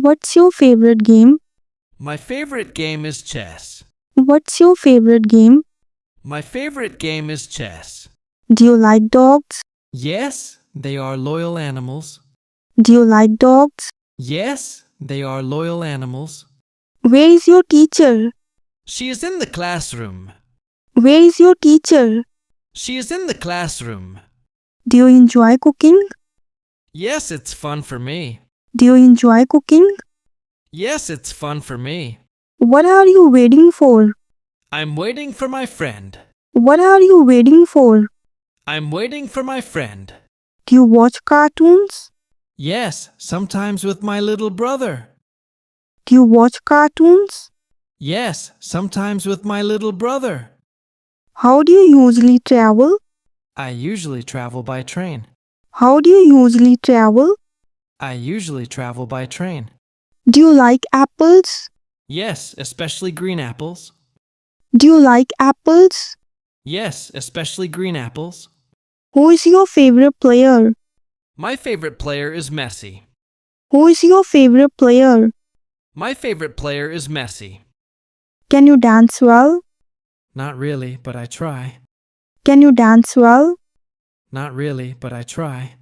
What's your favorite game? My favorite game is chess. What's your favorite game? My favorite game is chess. Do you like dogs? Yes, they are loyal animals. Do you like dogs? Yes, they are loyal animals. Where is your teacher? She is in the classroom. Where is your teacher? She is in the classroom. Do you enjoy cooking? Yes, it's fun for me. Do you enjoy cooking? Yes, it's fun for me. What are you waiting for? I'm waiting for my friend. What are you waiting for? I'm waiting for my friend. Do you watch cartoons? Yes, sometimes with my little brother. Do you watch cartoons? Yes, sometimes with my little brother. How do you usually travel? I usually travel by train. How do you usually travel? I usually travel by train. Do you like apples? Yes, especially green apples. Do you like apples? Yes, especially green apples. Who is your favorite player? My favorite player is Messi. Who is your favorite player? My favorite player is Messi. Can you dance well? Not really, but I try. Can you dance well? Not really, but I try.